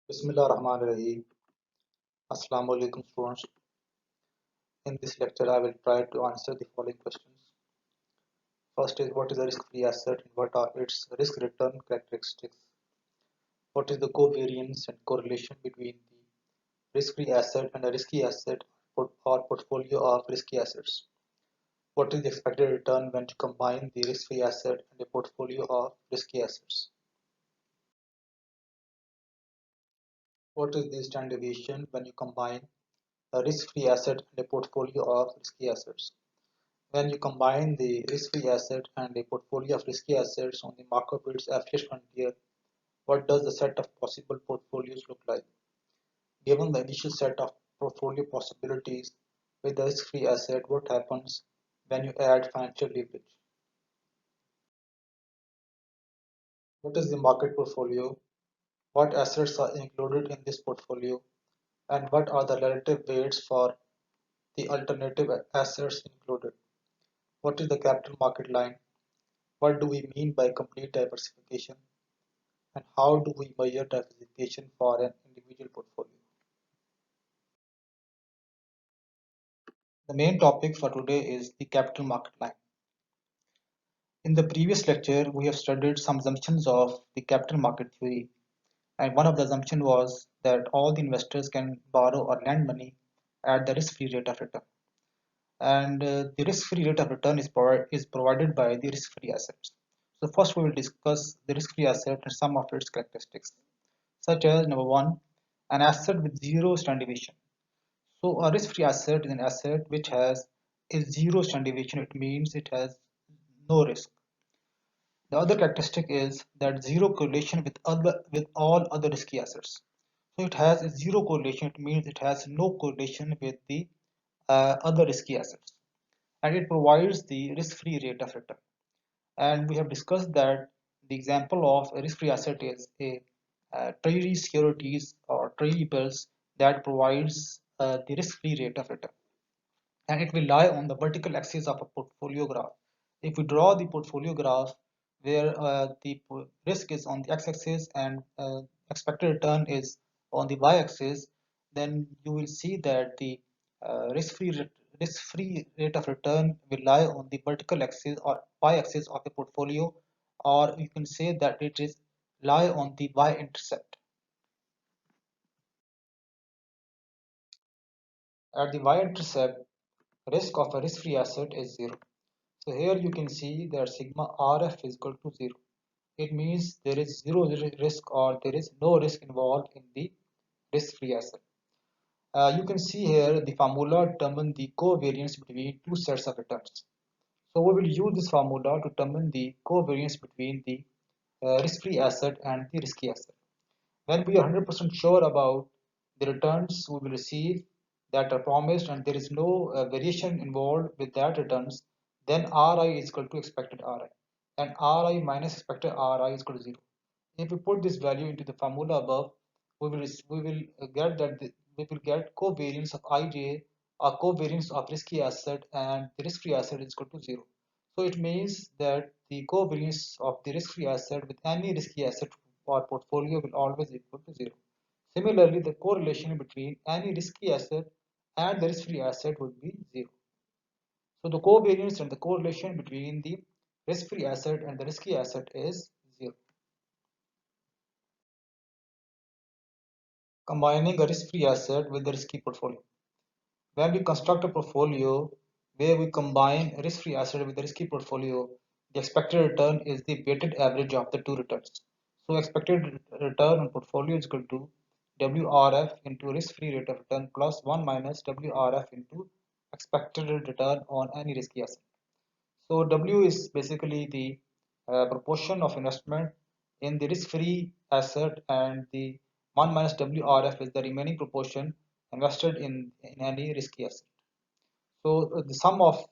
Bismillah Rahman Rahim. Assalamu alaikum students. In this lecture, I will try to answer the following questions. First is what is a risk-free asset and what are its risk-return characteristics? What is the covariance and correlation between the risk-free asset and a risky asset or portfolio of risky assets? What is the expected return when you combine the risk-free asset and a portfolio of risky assets? What is the standard deviation when you combine a risk-free asset and a portfolio of risky assets? When you combine the risk-free asset and a portfolio of risky assets on the Markowitz affiliate frontier, what does the set of possible portfolios look like? Given the initial set of portfolio possibilities with the risk-free asset, what happens when you add financial leverage? What is the market portfolio? What assets are included in this portfolio? And what are the relative weights for the alternative assets included? What is the capital market line? What do we mean by complete diversification? And how do we measure diversification for an individual portfolio? The main topic for today is the capital market line. In the previous lecture, we have studied some assumptions of the capital market theory, and one of the assumptions was that all the investors can borrow or lend money at the risk-free rate of return. And the risk-free rate of return is provided by the risk-free assets. So first we will discuss the risk-free asset and some of its characteristics, such as number one, an asset with zero standard deviation. So a risk-free asset is an asset which has a zero standard deviation. It means it has no risk. The other characteristic is that zero correlation with all other risky assets. So it has a zero correlation. It means it has no correlation with the other risky assets, and it provides the risk-free rate of return. And we have discussed that the example of a risk-free asset is a treasury securities or treasury bills that provides the risk-free rate of return, and it will lie on the vertical axis of a portfolio graph. If we draw the portfolio graph where the risk is on the x-axis and expected return is on the y-axis, then you will see that the risk-free rate of return will lie on the vertical axis or y-axis of the portfolio, or you can say that it is lie on the y-intercept. At the y-intercept, risk of a risk-free asset is zero. So here you can see that sigma RF is equal to 0. It means there is zero risk or there is no risk involved in the risk-free asset. You can see here the formula determine the covariance between two sets of returns. So we will use this formula to determine the covariance between the risk-free asset and the risky asset. When we are 100% sure about the returns we will receive that are promised and there is no variation involved with that returns, then Ri is equal to expected Ri, and Ri minus expected Ri is equal to 0. If we put this value into the formula above, we will get that we will get covariance of Ij or covariance of risky asset and the risk-free asset is equal to 0. So it means that the covariance of the risk-free asset with any risky asset or portfolio will always equal to 0. Similarly, the correlation between any risky asset and the risk-free asset would be 0. So the covariance and the correlation between the risk-free asset and the risky asset is 0. Combining a risk-free asset with the risky portfolio. When we construct a portfolio where we combine a risk-free asset with a risky portfolio, the expected return is the weighted average of the two returns. So expected return on portfolio is equal to WRF into risk-free rate of return plus 1 minus WRF into expected return on any risky asset. So W is basically the proportion of investment in the risk-free asset, and the 1 minus WRF is the remaining proportion invested in any risky asset. So the sum of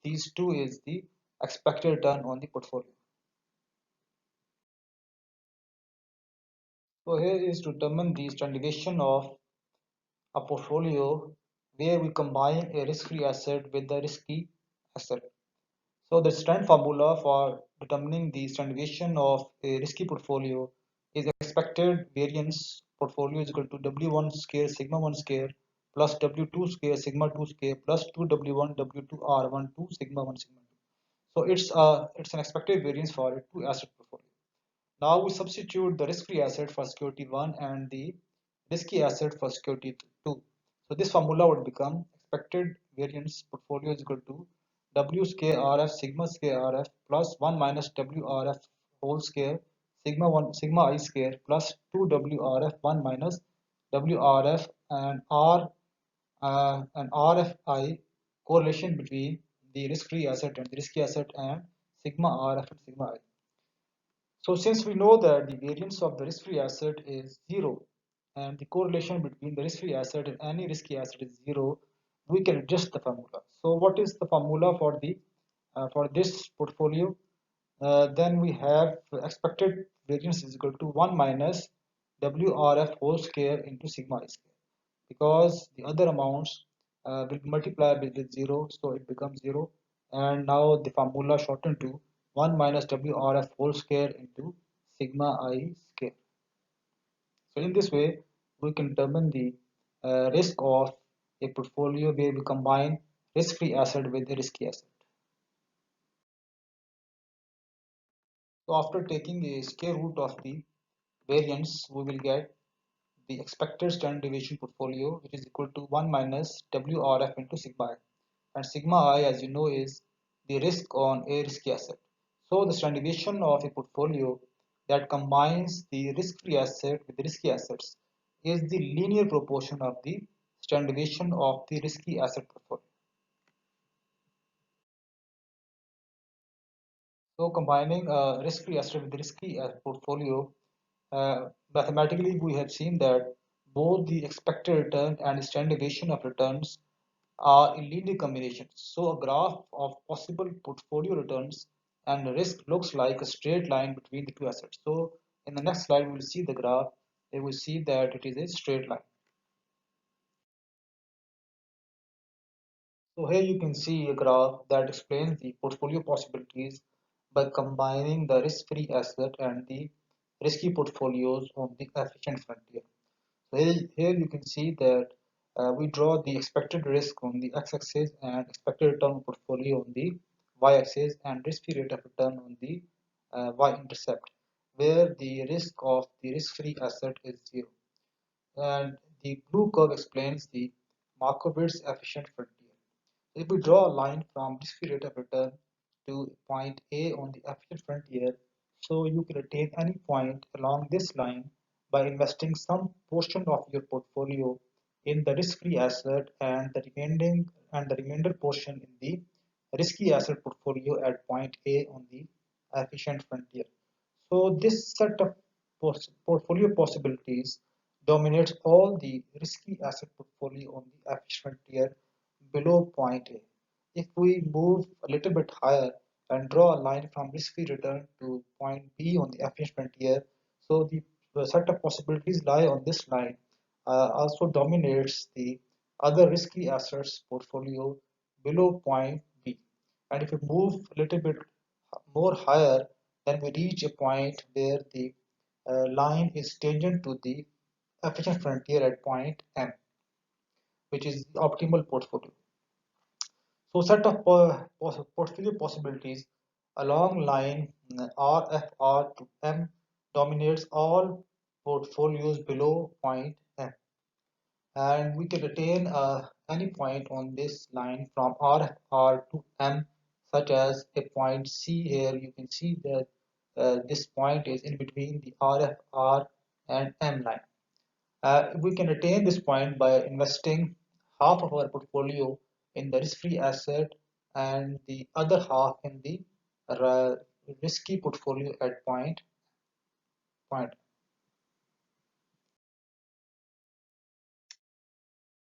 these two is the expected return on the portfolio. So here is to determine the standard deviation of a portfolio where we combine a risk-free asset with the risky asset. So the standard formula for determining the standard deviation of a risky portfolio his expected variance portfolio is equal to W1 square sigma 1 square plus W2 square sigma 2 square plus 2W1 W2 R1 2 sigma 1 sigma 2. So it's an expected variance for a two asset portfolio. Now we substitute the risk-free asset for security 1 and the risky asset for security 2. So this formula would become expected variance portfolio is equal to W square RF sigma square RF plus 1 minus WRF whole square sigma 1 sigma I square plus 2 WRF 1 minus WRF and RFI correlation between the risk-free asset and the risky asset and sigma RF and sigma I. So since we know that the variance of the risk-free asset is zero and the correlation between the risk-free asset and any risky asset is zero, we can adjust the formula. So what is the formula for this portfolio? Then we have expected variance is equal to 1 minus WRF whole square into sigma I square, because the other amounts will multiply with 0, so it becomes 0, and now the formula shortened to 1 minus WRF whole square into sigma I square. So in this way we can determine the risk of a portfolio where we combine risk-free asset with a risky asset. So after taking a square root of the variance, we will get the expected standard deviation portfolio, which is equal to 1 minus WRF into sigma I. And sigma I, as you know, is the risk on a risky asset. So the standard deviation of a portfolio that combines the risk-free asset with the risky assets is the linear proportion of the standard deviation of the risky asset portfolio. So combining risk-free asset with risky portfolio, mathematically we have seen that both the expected return and standard deviation of returns are in linear combinations. So a graph of possible portfolio returns and risk looks like a straight line between the two assets. So in the next slide we will see the graph. We will see that it is a straight line. So here you can see a graph that explains the portfolio possibilities by combining the risk-free asset and the risky portfolios on the efficient frontier. So here you can see that we draw the expected risk on the x-axis and expected return portfolio on the y-axis and risk-free rate of return on the y-intercept, where the risk of the risk-free asset is zero. And the blue curve explains the Markowitz efficient frontier. If we draw a line from risk-free rate of return to point A on the efficient frontier, so you can attain any point along this line by investing some portion of your portfolio in the risk-free asset and the remainder portion in the risky asset portfolio at point A on the efficient frontier. So this set of portfolio possibilities dominates all the risky asset portfolio on the efficient frontier below point A. If we move a little bit higher and draw a line from risk-free return to point B on the efficient frontier, so the set of possibilities lie on this line also dominates the other risky assets portfolio below point B. And if we move a little bit more higher, then we reach a point where the line is tangent to the efficient frontier at point M, which is the optimal portfolio. So set of portfolio possibilities along line RFR to M dominates all portfolios below point M, and we can attain any point on this line from RFR to M, such as a point C. Here you can see that this point is in between the RFR and M line. We can attain this point by investing half of our portfolio in the risk-free asset and the other half in the risky portfolio at point.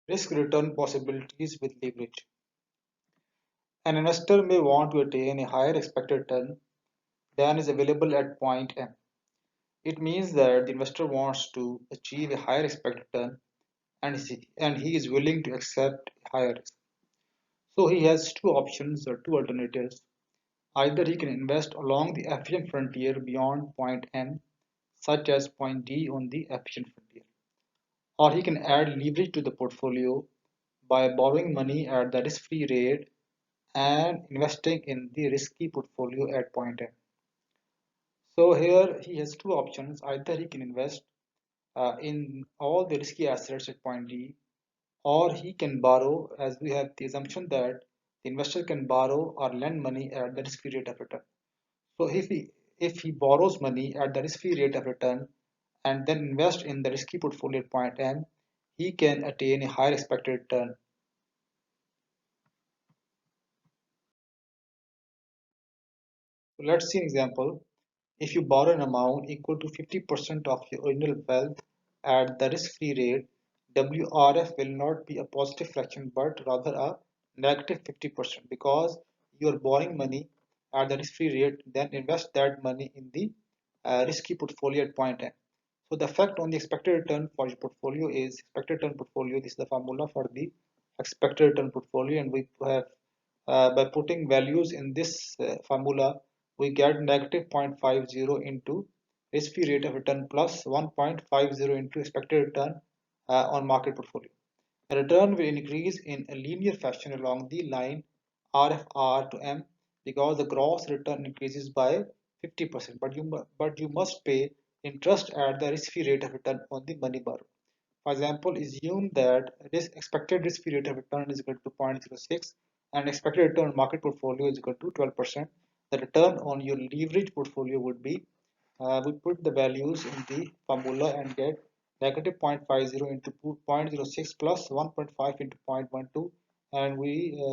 Risk return possibilities with leverage. An investor may want to attain a higher expected return than is available at point M. It means that the investor wants to achieve a higher expected return and he is willing to accept higher risk. So he has two options or two alternatives. Either he can invest along the efficient frontier beyond point M, such as point D on the efficient frontier. Or he can add leverage to the portfolio by borrowing money at the risk-free rate and investing in the risky portfolio at point M. So here he has two options. Either he can invest in all the risky assets at point D, or he can borrow, as we have the assumption that the investor can borrow or lend money at the risk-free rate of return. So if he borrows money at the risk-free rate of return and then invest in the risky portfolio at point M, he can attain a higher expected return. So let's see an example. If you borrow an amount equal to 50% of your original wealth at the risk-free rate, WRF will not be a positive fraction but rather a negative 50% because you are borrowing money at the risk-free rate, then invest that money in the risky portfolio at point N. So the effect on the expected return for your portfolio is expected return portfolio. This is the formula for the expected return portfolio, and we have by putting values in this formula, we get negative 0.50 into risk-free rate of return plus 1.50 into expected return on market portfolio. The return will increase in a linear fashion along the line RFR to M because the gross return increases by 50%, but you must pay interest at the risk-free rate of return on the money borrowed. For example, assume that this expected risk-free rate of return is equal to 0.06 and expected return on market portfolio is equal to 12%. The return on your leverage portfolio would be, we put the values in the formula and get negative 0.50 into 0.06 plus 1.5 into 0.12, and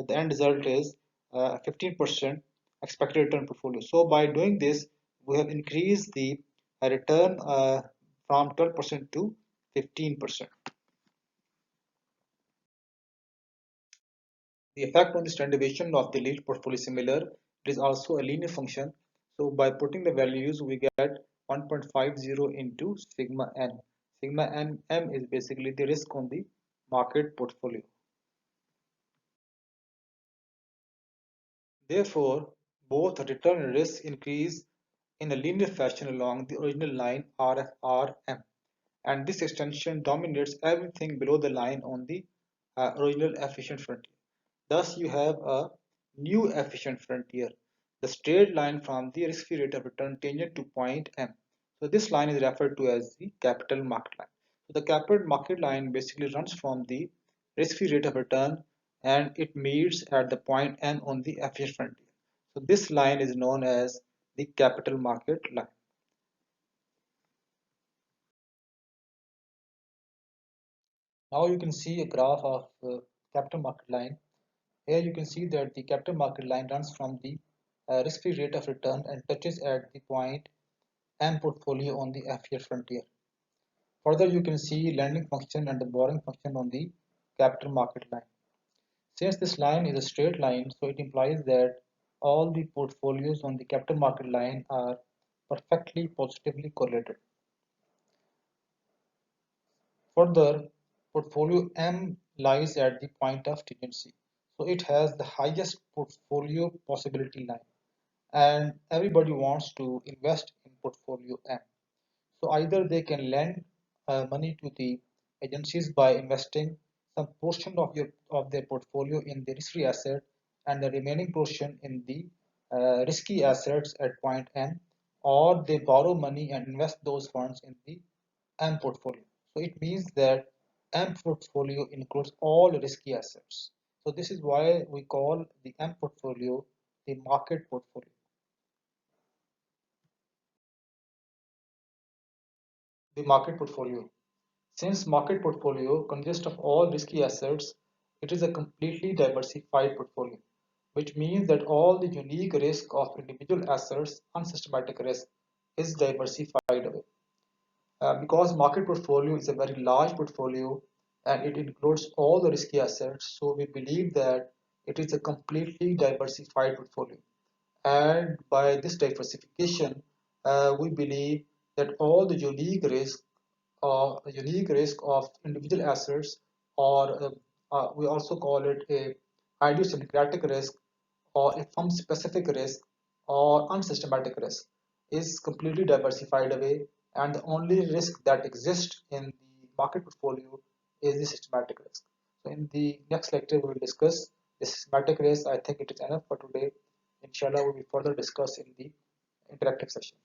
the end result is 15% expected return portfolio. So by doing this, we have increased the return from 12% to 15%. The effect on the standard deviation of the lead portfolio is similar. It is also a linear function. So by putting the values, we get 1.50 into sigma n. Sigma n m is basically the risk on the market portfolio. Therefore, both return and risk increase in a linear fashion along the original line RFRM, and this extension dominates everything below the line on the original efficient frontier. Thus, you have a new efficient frontier, the straight line from the risk-free rate of return tangent to point M. So this line is referred to as the capital market line. So the capital market line basically runs from the risk-free rate of return and it meets at the point M on the efficient frontier. So this line is known as the capital market line. Now you can see a graph of capital market line. Here you can see that the capital market line runs from the risk-free rate of return and touches at the point M portfolio on the FER frontier. Further, you can see lending function and the borrowing function on the capital market line. Since this line is a straight line, so it implies that all the portfolios on the capital market line are perfectly positively correlated. Further, portfolio M lies at the point of tangency. So it has the highest portfolio possibility line and everybody wants to invest in portfolio M. So either they can lend money to the agencies by investing some portion of their portfolio in the risk-free asset and the remaining portion in the risky assets at point M, or they borrow money and invest those funds in the M portfolio. So it means that M portfolio includes all risky assets. So this is why we call the M portfolio the market portfolio. The market portfolio. Since market portfolio consists of all risky assets, it is a completely diversified portfolio, which means that all the unique risk of individual assets, unsystematic risk, is diversified away. Because market portfolio is a very large portfolio and it includes all the risky assets, so we believe that it is a completely diversified portfolio. And by this diversification, we believe that all the unique risk of individual assets, or we also call it a idiosyncratic risk or a firm-specific risk or unsystematic risk, is completely diversified away, and the only risk that exists in the market portfolio is the systematic risk. So in the next lecture, we will discuss the systematic risk. I think it is enough for today. Inshallah, we will further discuss in the interactive session.